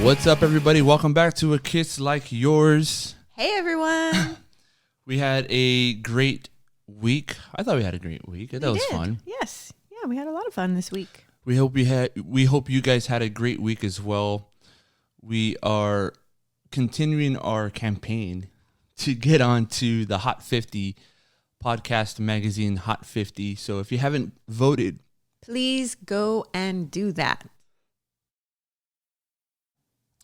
What's up, everybody? Welcome back to A Kiss Like Yours. Hey, everyone. We had a great week. I thought we had a great week. That was fun. Yes. Yeah, we had a lot of fun this week. We hope you guys had a great week as well. We are continuing our campaign to get on to the Hot 50 podcast magazine, Hot 50. So if you haven't voted, please go and do that.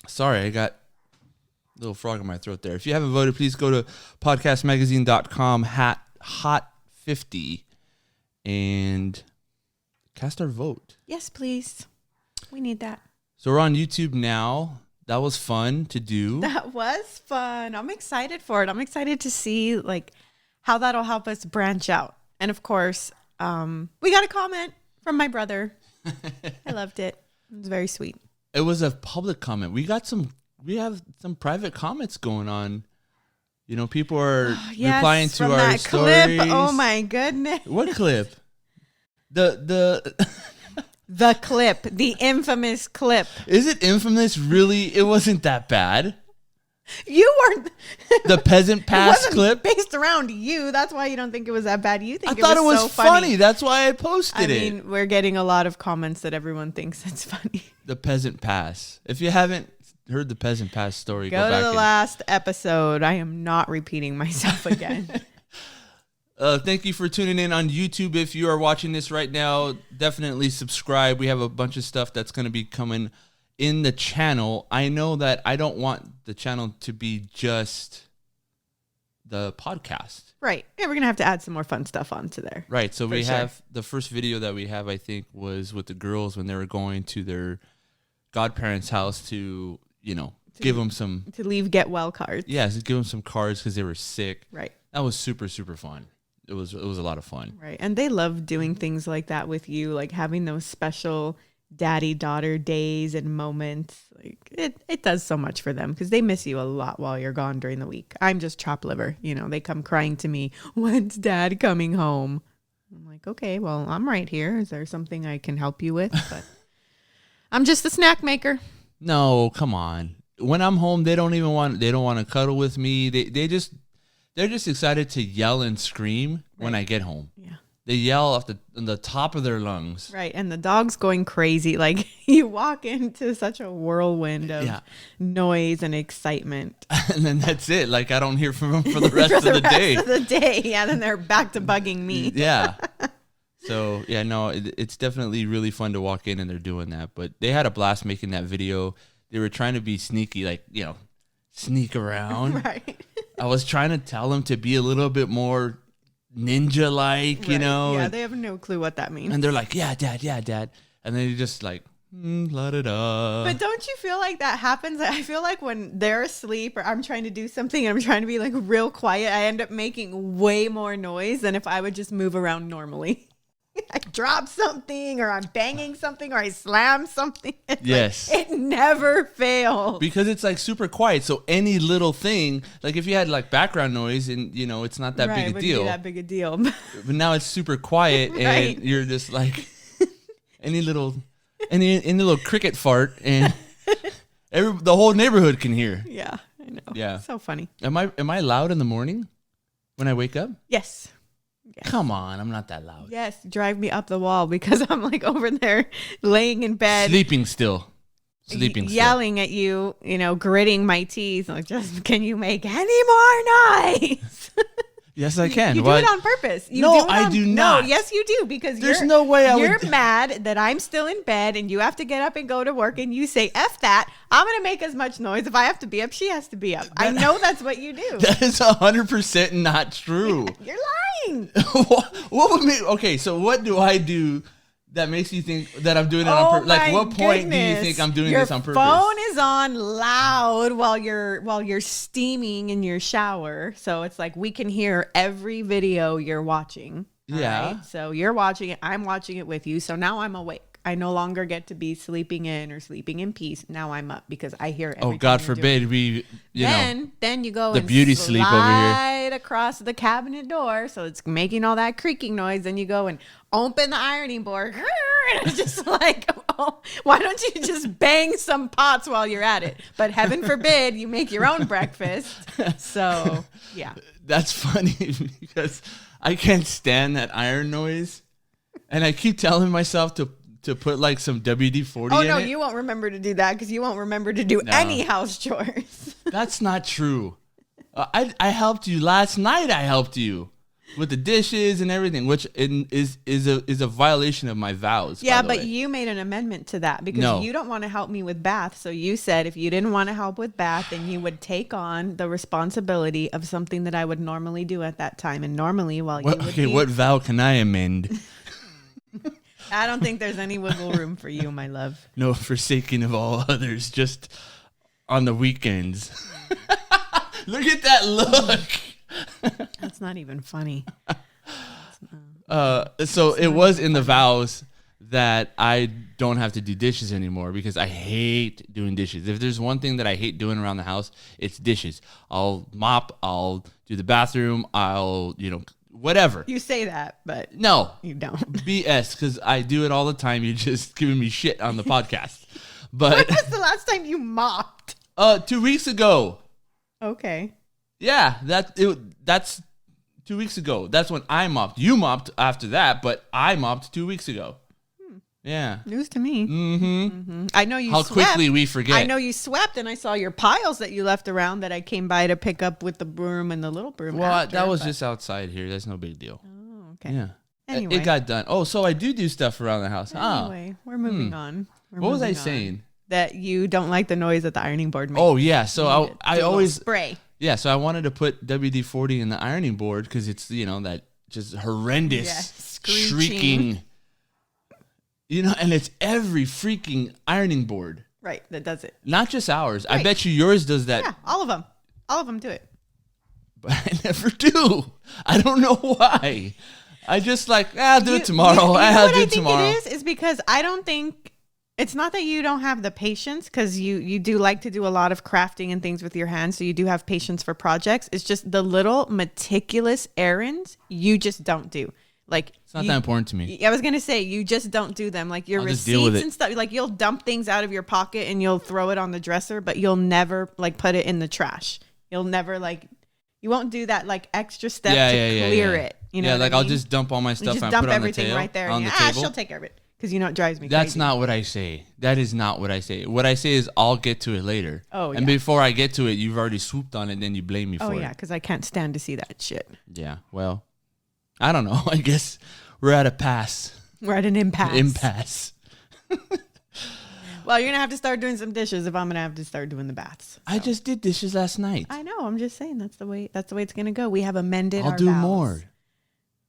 Sorry, I got a little frog in my throat there. If you haven't voted, please go to podcastmagazine.com, Hot 50, and cast our vote. Yes, please. We need that. So we're on YouTube now. That was fun to do. That was fun. I'm excited for it. I'm excited to see how that'll help us branch out. And of course, we got a comment from my brother. I loved it. It was very sweet. It was a public comment. We have some private comments going on. You know, people are replying to our that stories. Clip. Oh my goodness. What clip? The clip, the infamous clip. Is it infamous? Really? It wasn't that bad. You weren't. The peasant pass clip based around you. That's why you don't think it was that bad. You think I thought it was so funny. That's why I posted it. I mean, we're getting a lot of comments that everyone thinks it's funny. The peasant pass. If you haven't heard the peasant pass story, go to the last episode. I am not repeating myself again. Thank you for tuning in on YouTube. If you are watching this right now, definitely subscribe. We have a bunch of stuff that's going to be coming in the channel. I know that I don't want the channel to be just the podcast. Right. Yeah, we're going to have to add some more fun stuff onto there. Right. So we have the first video that we have, I think, was with the girls when they were going to their godparents' house to, give them some... To leave get well cards. Yeah, to give them some cards because they were sick. Right. That was super, super fun. It was a lot of fun. Right. And they love doing things like that with you, like having those special daddy-daughter days and moments. Like it does so much for them because they miss you a lot while you're gone during the week. I'm just chopped liver. They come crying to me, when's dad coming home? I'm like, okay, well, I'm right here. Is there something I can help you with? But I'm just a snack maker. No, come on. When I'm home, they don't want to cuddle with me. They're just excited to yell and scream when I get home. Yeah. They yell off the top of their lungs. Right. And the dog's going crazy. Like you walk into such a whirlwind of noise and excitement. And then that's it. Like I don't hear from them for the rest of the day. Yeah. Then they're back to bugging me. Yeah. So, yeah, no, it's definitely really fun to walk in and they're doing that. But they had a blast making that video. They were trying to be sneaky, sneak around. Right. I was trying to tell them to be a little bit more ninja-like, right. Yeah, they have no clue what that means. And they're like, yeah, dad. And then you just la-da-da. But don't you feel like that happens? I feel like when they're asleep or I'm trying to do something and I'm trying to be real quiet, I end up making way more noise than if I would just move around normally. I drop something or I'm banging something or I slam something. Yes. It never fails. Because it's super quiet. So any little thing, if you had background noise and, it's not that big a deal. Be that big a deal. But now it's super quiet and you're just any little cricket fart and the whole neighborhood can hear. Yeah, I know. Yeah. So funny. Am I loud in the morning when I wake up? Yes. Come on, I'm not that loud. Yes, drive me up the wall because I'm over there laying in bed. Sleeping still. Yelling at you, gritting my teeth. Can you make any more noise? Yes, I can. You do it on purpose. I do not. No, yes, you do because there's no way you're mad that I'm still in bed and you have to get up and go to work and you say, F that. I'm going to make as much noise. If I have to be up, she has to be up. I know that's what you do. That is 100% not true. You're lying. What would me? Okay, so what do I do that makes you think that I'm doing it on purpose? What point do you think I'm doing this on purpose? Your phone is on loud while you're steaming in your shower. So it's we can hear every video you're watching. Yeah. Right? So you're watching it. I'm watching it with you. So now I'm awake. I no longer get to be sleeping in or sleeping in peace. Now I'm up because I hear everything. Oh, God forbid we, Then you go the and beauty sleep over here. Slide across the cabinet door, so it's making all that creaking noise. Then you go and open the ironing board. And it's just Well, why don't you just bang some pots while you're at it? But heaven forbid you make your own breakfast. So, yeah. That's funny because I can't stand that iron noise. And I keep telling myself to put like some WD-40 in it. Oh, no, you won't remember to do that because you won't remember to do any house chores. That's not true. I helped you last night. I helped you with the dishes and everything, which is a violation of my vows. Yeah, by the but way. you made an amendment to that because you don't want to help me with bath. So you said if you didn't want to help with bath, then you would take on the responsibility of something that I would normally do at that time. And normally, while you would okay, what vow can I amend? I don't think there's any wiggle room for you, my love. No, forsaking of all others, just on the weekends. Look at that look. That's not even funny. So it was in the vows that I don't have to do dishes anymore because I hate doing dishes. If there's one thing that I hate doing around the house, it's dishes. I'll mop, I'll do the bathroom, I'll, whatever. You say that, but no, you don't. BS, because I do it all the time. You're just giving me shit on the podcast. But when was the last time you mopped? 2 weeks ago. Okay. Yeah, that's 2 weeks ago. That's when I mopped. You mopped after that, but I mopped 2 weeks ago. Yeah. News to me. Mm-hmm. I know you How swept. quickly we forget. I know you swept, and I saw your piles that you left around that I came by to pick up with the broom and the little broom. Well, after, that was just outside here. That's no big deal. Oh, okay. Yeah. Anyway. It got done. Oh, so I do stuff around the house. Anyway, we're moving on. What was I saying? That you don't like the noise that the ironing board makes. Oh, yeah. So I always spray. Yeah, so I wanted to put WD-40 in the ironing board because it's, that just horrendous shrieking. And it's every freaking ironing board. Right, that does it. Not just ours. Right. I bet you yours does that. Yeah, all of them. All of them do it. But I never do. I don't know why. I just I'll do it tomorrow. I'll do it tomorrow. What I think it is because I don't think, it's not that you don't have the patience because you do like to do a lot of crafting and things with your hands. So you do have patience for projects. It's just the little meticulous errands you just don't do. It's not that important to me. I was going to say, you just don't do them. Like your receipts and stuff. Like you'll dump things out of your pocket and you'll throw it on the dresser, but you'll never put it in the trash. You'll never you won't do that extra step to clear it. You know I'll just dump all my stuff and dump put it on everything the right there. on the table. She'll take care of it. Because it drives me That's crazy. not what I say. That is not what I say. What I say is I'll get to it later. Oh, yeah. And before I get to it, you've already swooped on it, and then you blame me for it. Oh, yeah, because I can't stand to see that shit. Yeah, well, I don't know. I guess we're at a pass. We're at an impasse. Well, you're going to have to start doing some dishes if I'm going to have to start doing the baths. So. I just did dishes last night. I know. I'm just saying that's the way it's going to go. We have amended our vows. I'll do more.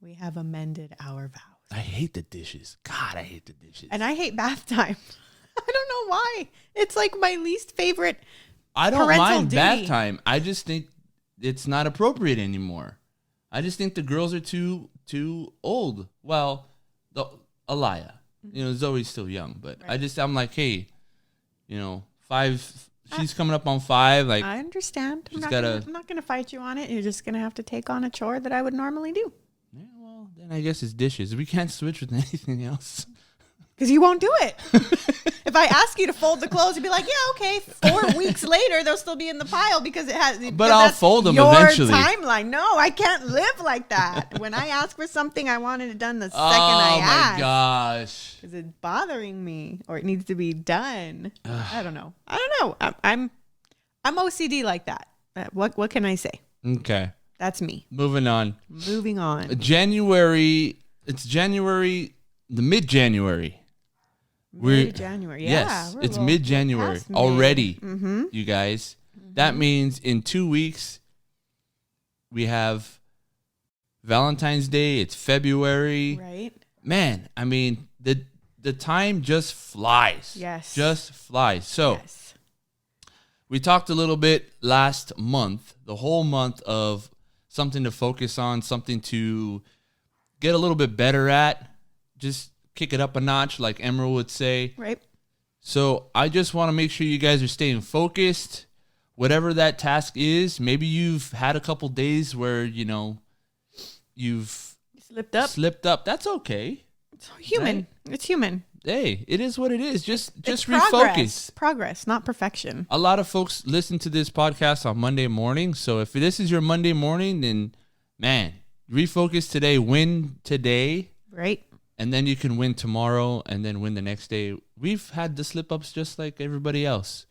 We have amended our vows. I hate the dishes. God, I hate the dishes. And I hate bath time. I don't know why. It's my least favorite. I don't mind bath time. I just think it's not appropriate anymore. I just think the girls are too old. Well, Aliyah, Zoe's still young, but right. I'm like, hey, 5. She's coming up on 5. I understand. I'm not gonna fight you on it. You're just gonna have to take on a chore that I would normally do. Yeah, well, then I guess it's dishes. We can't switch with anything else. Because you won't do it. If I ask you to fold the clothes, you'd be like, yeah, okay. 4 weeks later, they'll still be in the pile because it has. But I'll fold them eventually. Your timeline. No, I can't live like that. When I ask for something, I wanted it done the second I ask. Oh, my gosh. Because it's bothering me or it needs to be done. I don't know. I'm OCD like that. What can I say? Okay. That's me. Moving on. January. It's January, the mid-January. Mid-January, yeah. Yes, it's mid-January already, you guys. That means in 2 weeks, we have Valentine's Day. It's February. Right. Man, I mean, the time just flies. Yes. Just flies. So, yes. We talked a little bit last month, the whole month of something to focus on, something to get a little bit better at, just kick it up a notch, like Emerald would say. Right. So I just want to make sure you guys are staying focused, whatever that task is. Maybe you've had a couple days where, you've slipped up. That's okay. It's human. Right? It's human. hey, it is what it is. Just It's refocus. Progress, not perfection. A lot of folks listen to this podcast on Monday morning. So if this is your Monday morning, then man, refocus today, win today. Right. And then you can win tomorrow and then win the next day. We've had the slip ups just like everybody else.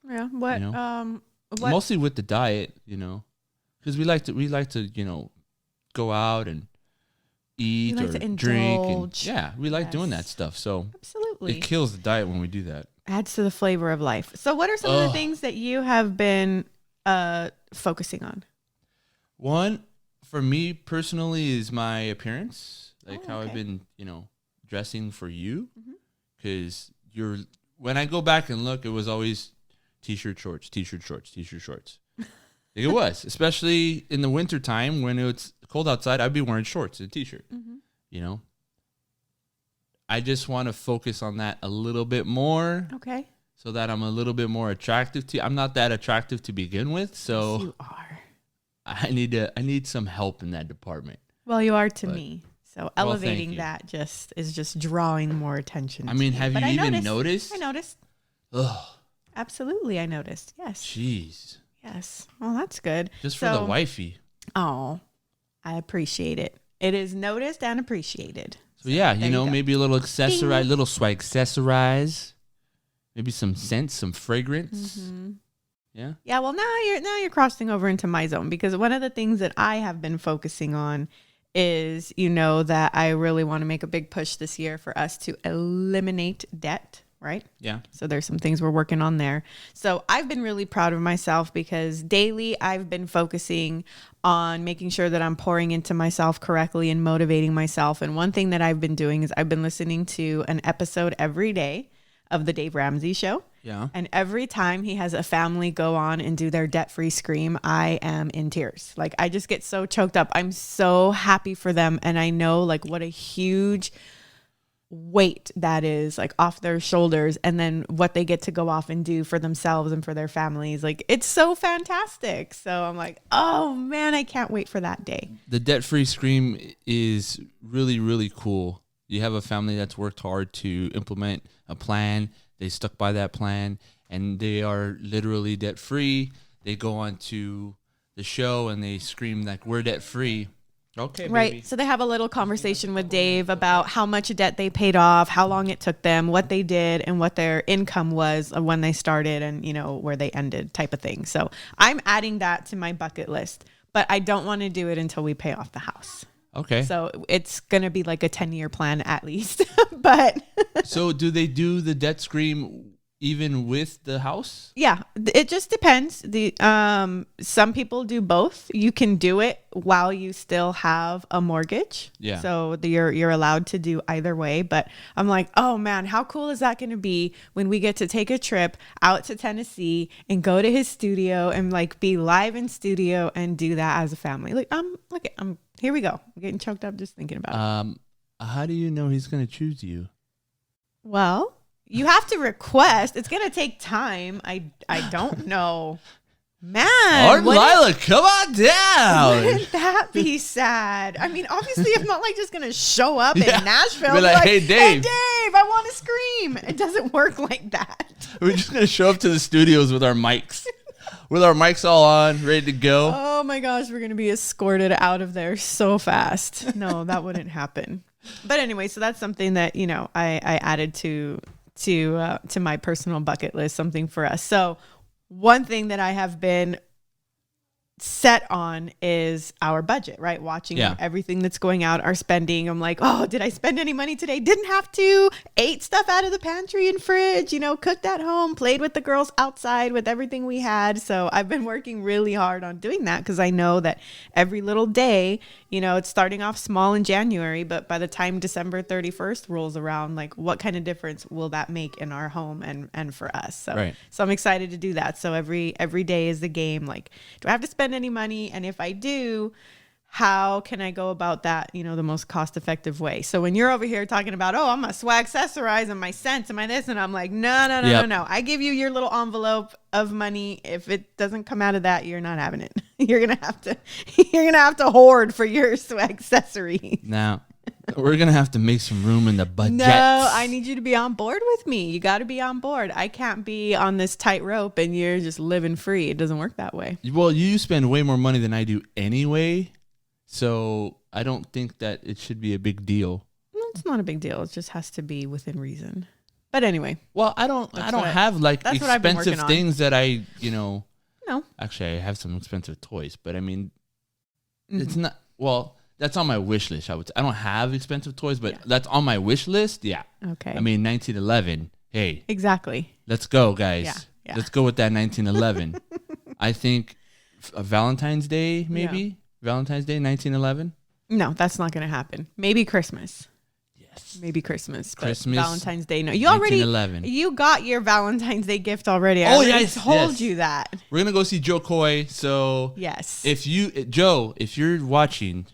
Yeah. What? You know? What? Mostly with the diet, because we like to go out and eat We like or to drink. indulge. And, we like doing Yes. that stuff. So Absolutely. it kills the diet when we do that. Adds to the flavor of life. So what are some of the things that you have been focusing on? One, for me personally, is my appearance. Like how I've okay. been, dressing for you. Because when I go back and look, it was always t-shirt, shorts, t-shirt, shorts, t-shirt, shorts. It was, especially in the wintertime when it's cold outside, I'd be wearing shorts and a t-shirt, I just want to focus on that a little bit more. Okay. So that I'm a little bit more attractive to you. I'm not that attractive to begin with, so Yes, you are. I need some help in that department. Well, you are to me. So thank elevating you. that is just drawing more attention. I mean, to have But you I even noticed? I noticed. Ugh, Absolutely, I noticed. Yes. jeez. Yes. Well, that's good. Just for the wifey. Oh, I appreciate it. It is noticed and appreciated. So yeah, there you go. maybe a little little swag accessorize. Maybe some scent, some fragrance. Yeah. Yeah, well, now you're crossing over into my zone, because one of the things that I have been focusing on is, that I really want to make a big push this year for us to eliminate debt, right? Yeah. So there's some things we're working on there. So I've been really proud of myself, because daily I've been focusing on making sure that I'm pouring into myself correctly and motivating myself. And one thing that I've been doing is I've been listening to an episode every day of the Dave Ramsey Show. Yeah. And every time he has a family go on and do their debt-free scream, I am in tears. Like, I just get so choked up. I'm so happy for them. And I know like what a huge weight that is, like, off their shoulders, and then what they get to go off and do for themselves and for their families. Like, it's so fantastic. So I'm like, oh man, I can't wait for that day. The debt-free scream is really, really cool. You have a family that's worked hard to implement a plan. They stuck by that plan, and they are literally debt-free. They go on to the show and they scream like, we're debt-free. Okay, right. baby. So they have a little conversation with Dave about how much debt they paid off, how long it took them, what they did, and what their income was when they started, and where they ended, type of thing. So I'm adding that to my bucket list, but I don't want to do it until we pay off the house. Okay. So it's going to be like a 10-year plan at least. But So do they do the debt scream even with the house? yeah, it just depends. Some people do both. You can do it while you still have a mortgage. Yeah. So you're allowed to do either way. But I'm like, oh man, how cool is that going to be when we get to take a trip out to Tennessee and go to his studio and like be live in studio and do that as a family? Like, here we go. I'm getting choked up just thinking about it. How do you know he's going to choose you? Well, you have to request. It's gonna take time. I don't know. Man, Lila, come on down. wouldn't that be sad? I mean, obviously, I'm not like just gonna show up Yeah. in Nashville. Be and like, be "Hey, Dave." I want to scream." It doesn't work like that. We're just going to show up to the studios with our mics. With our mics all on, ready to go. Oh my gosh, we're gonna be escorted out of there so fast. No, that wouldn't happen. But anyway, so that's something that I added to my personal bucket list, something for us. So one thing that I have been set on is our budget, right? Watching everything that's going out, our spending. I'm like, oh, did I spend any money today? Didn't have to. Ate stuff out of the pantry and fridge, cooked at home, played with the girls outside with everything we had. So I've been working really hard on doing that, because I know that every little day, it's starting off small in January, but by the time December 31st rolls around, like, what kind of difference will that make in our home and for us? So, so I'm excited to do that. So every day is the game. Like, do I have to spend any money? And if I do, how can I go about that, the most cost effective way? So when you're over here talking about, oh, I'm gonna swag accessorize and my scents and my this, and I'm like, no. I give you your little envelope of money. If it doesn't come out of that, you're not having it. You're gonna have to hoard for your swag accessories. Now, We're gonna have to make some room in the budget. No, I need you to be on board with me. You got to be on board. I can't be on this tightrope and you're just living free. It doesn't work that way. Well, you spend way more money than I do anyway, so I don't think that it should be a big deal. No, it's not a big deal. It just has to be within reason. But anyway. Well, I don't have like expensive things that No. Actually, I have some expensive toys, but I mean, it's not. Well, that's on my wish list. I don't have expensive toys, but that's on my wish list. Yeah. Okay. I mean, 1911. Hey. Exactly. Let's go, guys. Yeah. Let's go with that 1911. I think a Valentine's Day, maybe. Yeah. Valentine's Day, 1911. No, that's not going to happen. Maybe Christmas. Yes. Maybe Christmas. But Christmas. Valentine's Day. No, you got your Valentine's Day gift already. I told you that. We're going to go see Joe Coy. So yes. If you're watching,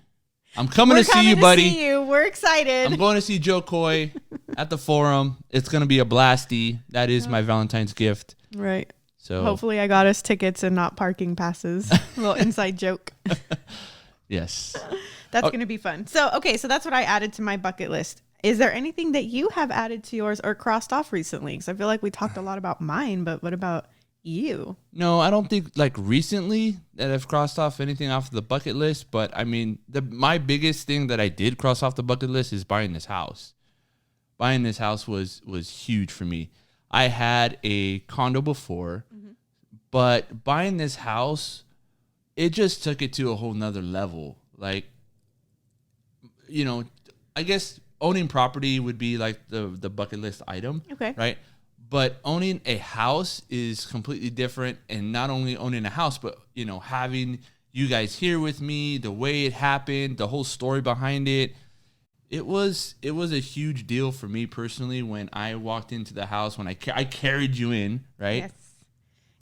I'm coming to see you, buddy. See you. We're excited. I'm going to see Joe Coy at the Forum. It's going to be a blasty. That is my Valentine's gift. Right. So hopefully I got us tickets and not parking passes. A little inside joke. Yes. That's going to be fun. So that's what I added to my bucket list. Is there anything that you have added to yours or crossed off recently? Because I feel like we talked a lot about mine, but what about you? No, I don't think like recently that I've crossed off anything off the bucket list. But I mean, my biggest thing that I did cross off the bucket list is buying this house. Buying this house was huge for me. I had a condo before, but buying this house, it just took it to a whole nother level. Like, I guess owning property would be like the bucket list item. Okay. Right. But owning a house is completely different. And not only owning a house, but, having you guys here with me, the way it happened, the whole story behind it. It was a huge deal for me personally when I walked into the house, when I carried you in, right? Yes.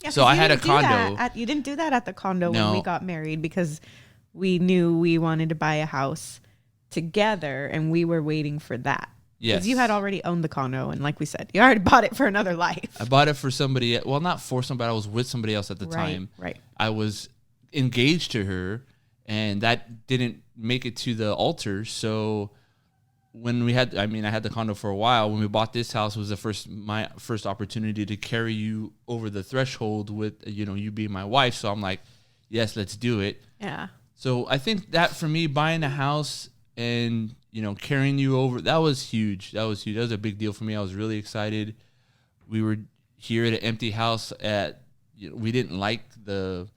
Yeah, so I had a condo. You didn't do that at the condo No. when we got married because we knew we wanted to buy a house together and we were waiting for that. Yes. Because you had already owned the condo, and like we said, you already bought it for another life. I bought it for somebody. Well, not for somebody. I was with somebody else at the time. Right. I was engaged to her, and that didn't make it to the altar. So when I had the condo for a while. When we bought this house, was my first opportunity to carry you over the threshold with you being my wife. So I'm like, yes, let's do it. Yeah. So I think that for me, buying a house and carrying you over, that was huge. That was a big deal for me. I was really excited. We were here at an empty house. We didn't like the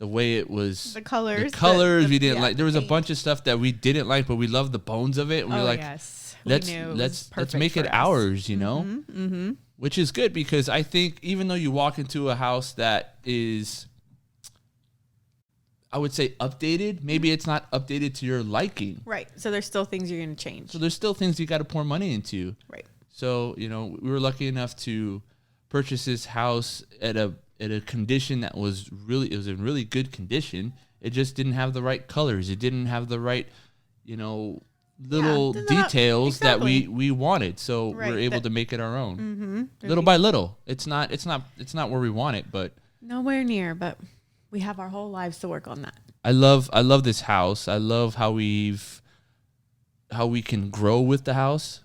way it was. The colors. We didn't like. There was a bunch of stuff that we didn't like, but we loved the bones of it. And we were like, yes. let's make it ours. Which is good because I think even though you walk into a house that is, I would say, updated. Maybe it's not updated to your liking. Right. So there's still things you're going to change. So there's still things you got to pour money into. Right. So, we were lucky enough to purchase this house at a condition that was in really good condition. It just didn't have the right colors. It didn't have the right, little details that we wanted. So we're able to make it our own. Little by little. It's not where we want it, but nowhere near, but we have our whole lives to work on that. I love this house. I love how we can grow with the house,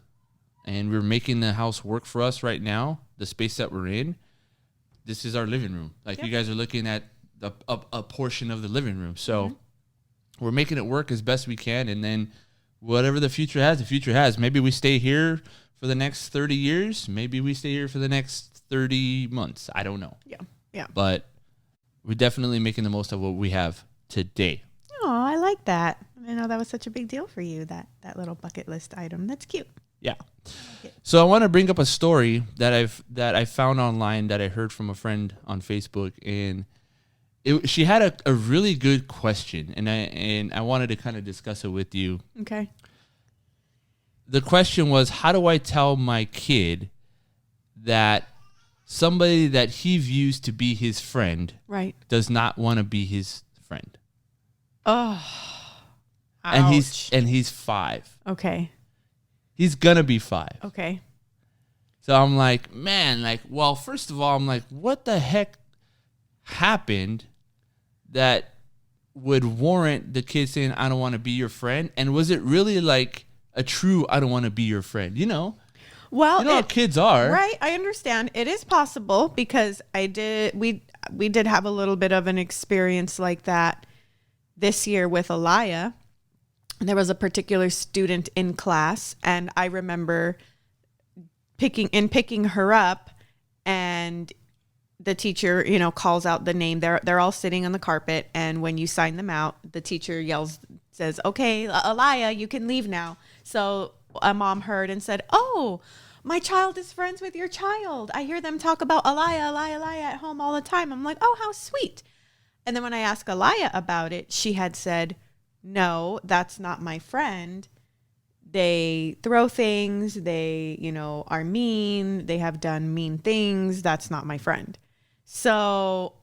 and we're making the house work for us right now. The space that we're in, this is our living room. Like you guys are looking at a portion of the living room. So we're making it work as best we can, and then whatever the future has. Maybe we stay here for the next 30 years. Maybe we stay here for the next 30 months. I don't know. Yeah. But we're definitely making the most of what we have today. Oh, I like that. I know that was such a big deal for you, that little bucket list item. That's cute. Yeah. So I want to bring up a story that I found online that I heard from a friend on Facebook, and she had a really good question, and I wanted to kind of discuss it with you. Okay. The question was, how do I tell my kid that somebody that he views to be his friend does not want to be his friend? Oh. Ouch. And he's 5. Okay. He's gonna be 5. Okay. So I'm like, man, well, first of all, I'm like, what the heck happened that would warrant the kid saying, I don't want to be your friend? And was it really like a true I don't want to be your friend. Well, You know how kids are. right. I understand. It is possible because we did have a little bit of an experience like that this year with Alaya. There was a particular student in class, and I remember picking her up, and the teacher, calls out the name. They're all sitting on the carpet, and when you sign them out, the teacher says, "Okay, Alaya, you can leave now." So a mom heard and said, "Oh, my child is friends with your child. I hear them talk about Alaya at home all the time." I'm like, "Oh, how sweet." And then when I asked Alaya about it, she had said, "No, that's not my friend. They throw things. They, are mean. They have done mean things. That's not my friend." So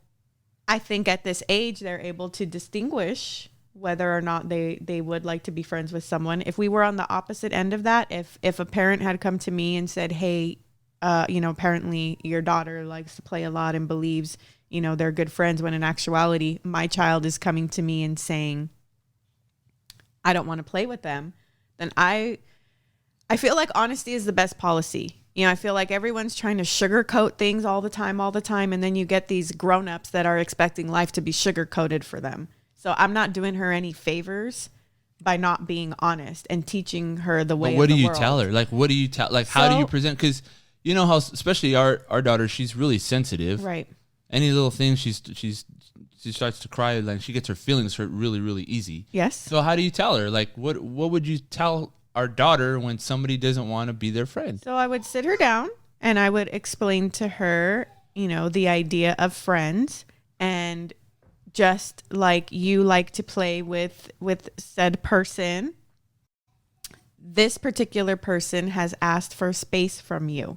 I think at this age, they're able to distinguish whether or not they would like to be friends with someone. If we were on the opposite end of that, if a parent had come to me and said, "Hey, apparently your daughter likes to play a lot and believes, they're good friends," when in actuality, my child is coming to me and saying, "I don't want to play with them," then I feel like honesty is the best policy. I feel like everyone's trying to sugarcoat things all the time. And then you get these grown-ups that are expecting life to be sugarcoated for them. So I'm not doing her any favors by not being honest and teaching her the way of the world. But what do you tell her? Like, what do you tell? Like, how do you present? Because you know how, especially our daughter, she's really sensitive. Right. Any little thing, she starts to cry. Like, she gets her feelings hurt really, really easy. Yes. So how do you tell her? Like, what would you tell our daughter when somebody doesn't want to be their friend? So I would sit her down and I would explain to her, the idea of friends, and just like you like to play with said person, this particular person has asked for space from you.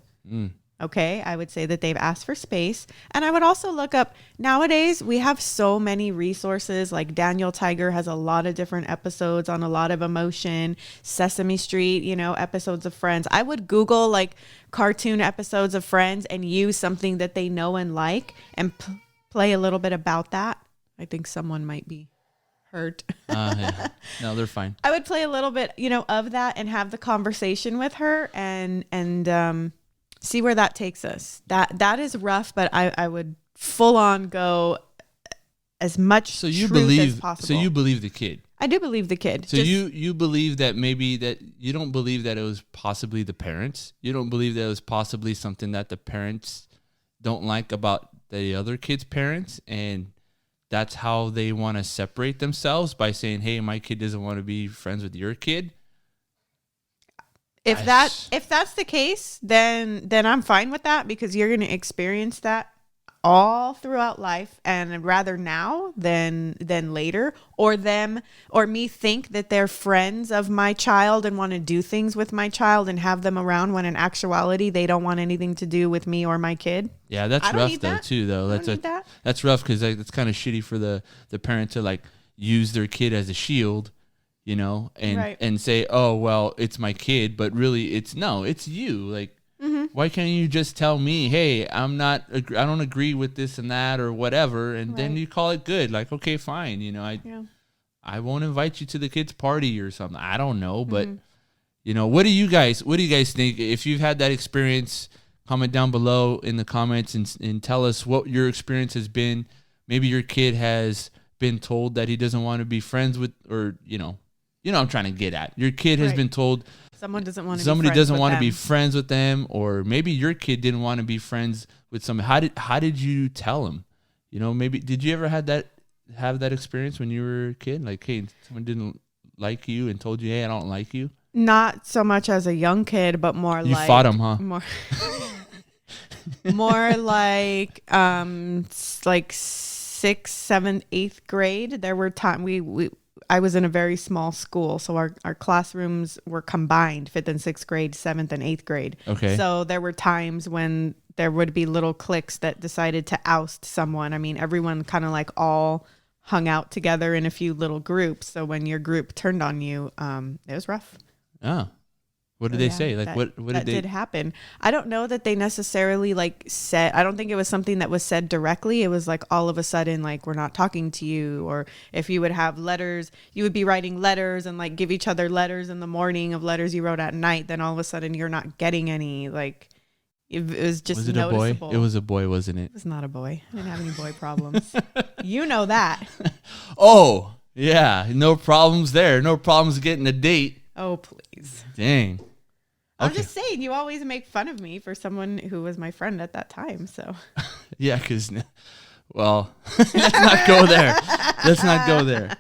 Okay, I would say that they've asked for space. And I would also look up, nowadays we have so many resources, like Daniel Tiger has a lot of different episodes on a lot of emotion, Sesame Street, episodes of Friends. I would Google like cartoon episodes of Friends and use something that they know and like, and play a little bit about that. I think someone might be hurt. Yeah. No, they're fine. I would play a little bit, of that and have the conversation with her and see where that takes us. That is rough, but I would full on go as much as possible. So you believe the kid. I do believe the kid. So you believe that maybe that you don't believe that it was possibly the parents. You don't believe that it was possibly something that the parents don't like about the other kid's parents, and that's how they want to separate themselves by saying, "Hey, my kid doesn't want to be friends with your kid." If that's the case, then I'm fine with that, because you're going to experience that all throughout life, and rather now than later, or me think that they're friends of my child and want to do things with my child and have them around, when in actuality they don't want anything to do with me or my kid. Yeah, that's rough though too. Though that's rough, because it's kind of shitty for the parent to like use their kid as a shield. And say, "Oh, well, it's my kid," but really it's you. Like, why can't you just tell me, "Hey, I don't agree with this and that," or whatever, and then you call it good. Like, okay, fine. I won't invite you to the kid's party or something. I don't know, but what do you guys think? If you've had that experience, comment down below in the comments and tell us what your experience has been. Maybe your kid has been told that he doesn't want to be friends with, or I'm trying to get at. Your kid has been told somebody doesn't want to be friends with them, or maybe your kid didn't want to be friends with somebody. How did you tell him? Maybe did you ever have that experience when you were a kid? Like, hey, someone didn't like you and told you, "Hey, I don't like you." Not so much as a young kid, but more you fought him, huh? More like like 6th, 7th, 8th grade. There were times I was in a very small school, so our classrooms were combined, 5th and 6th grade, 7th and 8th grade. Okay. So there were times when there would be little cliques that decided to oust someone. I mean, everyone kind of like all hung out together in a few little groups. So when your group turned on you, it was rough. Oh. What did they say? Like, what did that they? did happen. I don't know that they necessarily like said, I don't think it was something that was said directly. It was like all of a sudden, like, we're not talking to you. Or if you would have letters, you would be writing letters and like give each other letters in the morning of letters you wrote at night. Then all of a sudden you're not getting any. Like, it was just Was it noticeable. a boy? It was a boy, wasn't it? It was not a boy. I didn't have any boy problems. You know that. Oh, yeah. No problems there. No problems getting a date. Oh, please. Dang. I'm just saying, you always make fun of me for someone who was my friend at that time. So, yeah, because, well, let's not go there. Let's not go there.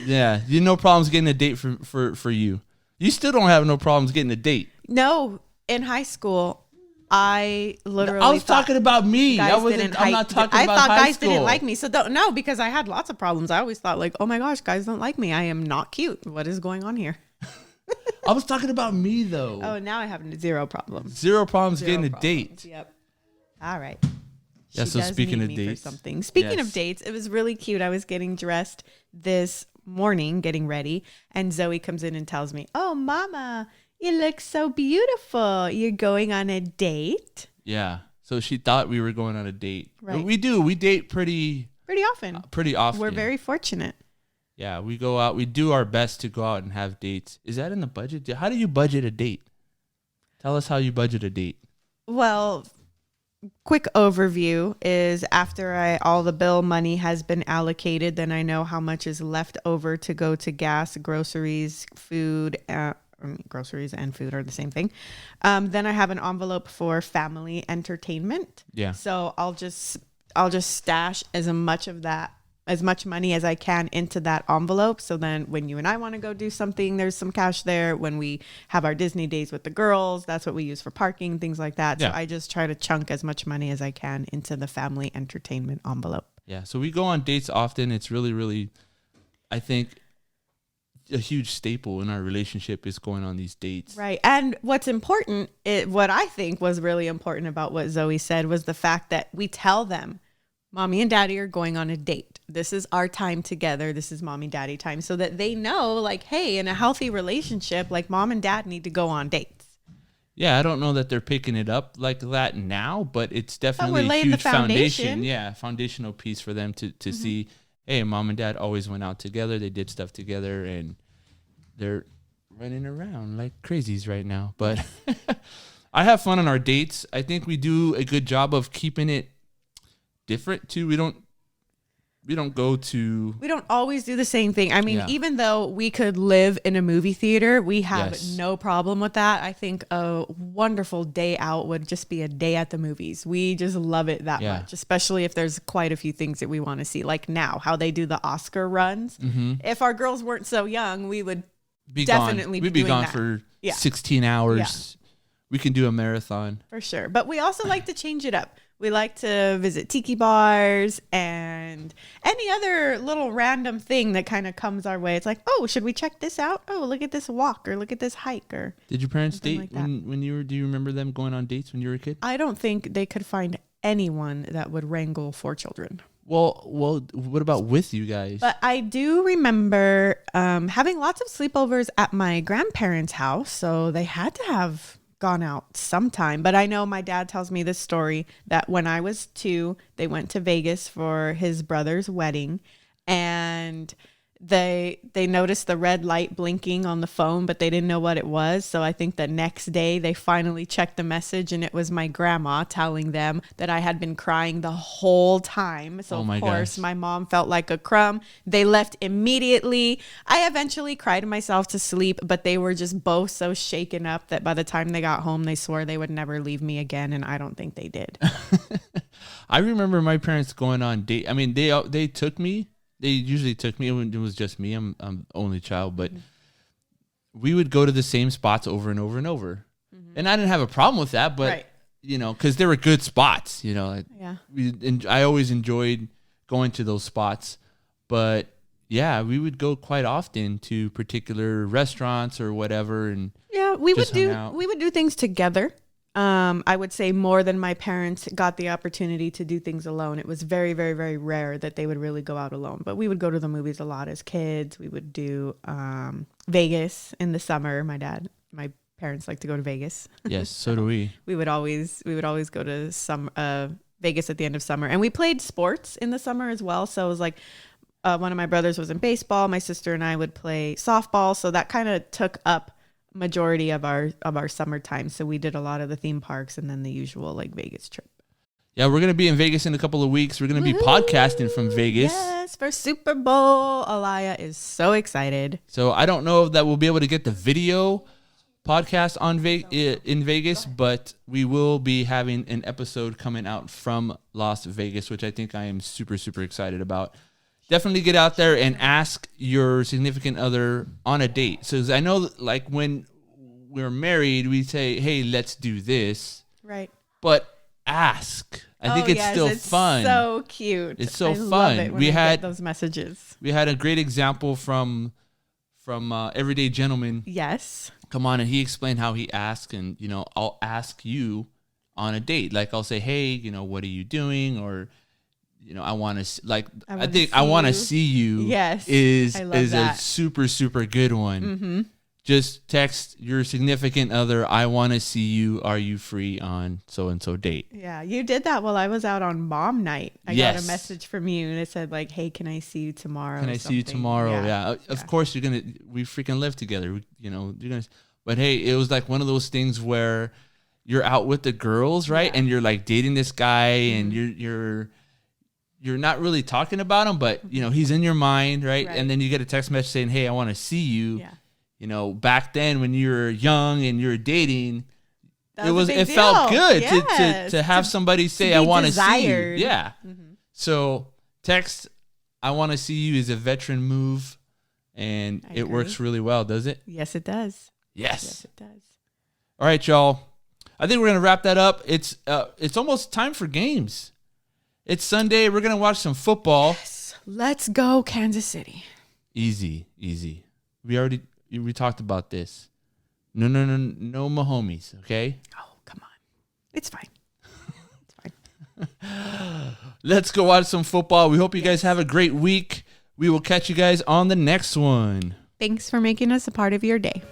Yeah, you no problems getting a date for you. You still don't have no problems getting a date. No, in high school, I literally. I was talking about me. I'm not talking I about thought high guys school. didn't like me. So no, because I had lots of problems. I always thought like, oh my gosh, guys don't like me. I am not cute. What is going on here? I was talking about me though. Oh, now I have zero problems. Zero problems getting a date. Yep. All right. Yeah. She So does speaking need of me for dates, something. Speaking Yes. of dates, it was really cute. I was getting dressed this morning, getting ready, and Zoe comes in and tells me, "Oh, Mama, you look so beautiful. You're going on a date?" yeah. So she thought we were going on a date. Right. We do. We date pretty often. often. We're very fortunate. Yeah, we go out. We do our best to go out and have dates. Is that in the budget? How do you budget a date? Tell us how you budget a date. Well, quick overview is after all the bill money has been allocated, then I know how much is left over to go to gas, groceries, food. Groceries and food are the same thing. Then I have an envelope for family entertainment. Yeah. So I'll just stash as much money as I can into that envelope. So then when you and I want to go do something, there's some cash there. When we have our Disney days with the girls, that's what we use for parking, things like that. Yeah. So I just try to chunk as much money as I can into the family entertainment envelope. Yeah. So we go on dates often. It's really, really, I think, a huge staple in our relationship is going on these dates. Right. And what's important, what I think was really important about what Zoe said was the fact that we tell them, Mommy and Daddy are going on a date. This is our time together. This is Mommy Daddy time. So that they know, like, hey, in a healthy relationship, like, Mom and Dad need to go on dates. Yeah, I don't know that they're picking it up like that now, but it's definitely we're a laying the huge foundation. foundation. Yeah, foundational piece for them to see, hey, Mom and Dad always went out together. They did stuff together, and they're running around like crazies right now. But I have fun on our dates. I think we do a good job of keeping it different too. We don't always do the same thing. I mean, Yeah. even though we could live in a movie theater, we have Yes. no problem with that. I think a wonderful day out would just be a day at the movies. We just love it that Yeah. much, especially if there's quite a few things that we want to see. Like now, how they do the Oscar runs. If our girls weren't so young, we would be definitely gone. We'd be be doing gone that. for Yeah. 16 hours. We can do a marathon. For sure. But we also like to change it up. We like to visit tiki bars and any other little random thing that kind of comes our way. It's like, oh, should we check this out? Oh, look at this walk or look at this hike. Or Did your parents something date like that. when you were? Do you remember them going on dates when you were a kid? I don't think they could find anyone that would wrangle 4 children. Well, what about with you guys? But I do remember having lots of sleepovers at my grandparents' house. So they had to have gone out sometime. But I know my dad tells me this story that when I was 2, they went to Vegas for his brother's wedding, and they noticed the red light blinking on the phone, but they didn't know what it was. So I think the next day they finally checked the message, and it was my grandma telling them that I had been crying the whole time. So Oh my of course gosh. my mom felt like a crumb. They left immediately. I eventually cried myself to sleep, but they were just both so shaken up that by the time they got home, they swore they would never leave me again. And I don't think they did. I remember my parents going on date. I mean, they took me. They usually took me when it was just me. I'm only child, but we would go to the same spots over and over and over. And I didn't have a problem with that, but Right. because they were good spots. Yeah. I always enjoyed going to those spots, but yeah, we would go quite often to particular restaurants or whatever, and Yeah, we Just hung out. would do things together. I would say more than my parents got the opportunity to do things alone. It was very, very, very rare that they would really go out alone. But we would go to the movies a lot as kids. We would do Vegas in the summer. My parents like to go to Vegas. Yes, so do we. We would always go to Vegas at the end of summer, and we played sports in the summer as well. So it was like one of my brothers was in baseball. My sister and I would play softball. So that kind of took up majority of our summertime. So we did a lot of the theme parks and then the usual like Vegas trip. Yeah, we're going to be in Vegas in a couple of weeks. We're going to be podcasting from Vegas. Yes, for Super Bowl. Alaya is so excited. So I don't know that we'll be able to get the video podcast on in Vegas, but we will be having an episode coming out from Las Vegas, which I think I am super, super excited about. Definitely get out there and ask your significant other on a date. So I know like when we're married, we say, hey, let's do this. Right. But ask. I think it's still fun. So cute. It's so fun. Love it when we had those messages. We had a great example from Everyday Gentleman. Yes. Come on, and he explained how he asked, and I'll ask you on a date. Like I'll say, hey, what are you doing? Or I want to I want to see you. Yes, is a super, super good one. Mm-hmm. Just text your significant other, I want to see you. Are you free on so-and-so date? Yeah, you did that while I was out on mom night. I got a message from you and it said like, hey, can I see you tomorrow? Can I see you tomorrow? Yeah. Of course we freaking live together. You're gonna, but hey, it was like one of those things where you're out with the girls, right? Yeah. And you're like dating this guy and you're not really talking about him, but he's in your mind, right? And then you get a text message saying, hey, I want to see you. Yeah. Back then when you were young and you were dating, it felt good to have somebody say, I want to see you. Yeah. Mm-hmm. So text, I want to see you is a veteran move, and it works really well, does it? Yes, it does. Yes, it does. All right, y'all. I think we're going to wrap that up. It's almost time for games. It's Sunday. We're going to watch some football. Yes. Let's go, Kansas City. Easy. We talked about this. No Mahomes, okay? Oh, come on. It's fine. Let's go watch some football. We hope you guys have a great week. We will catch you guys on the next one. Thanks for making us a part of your day.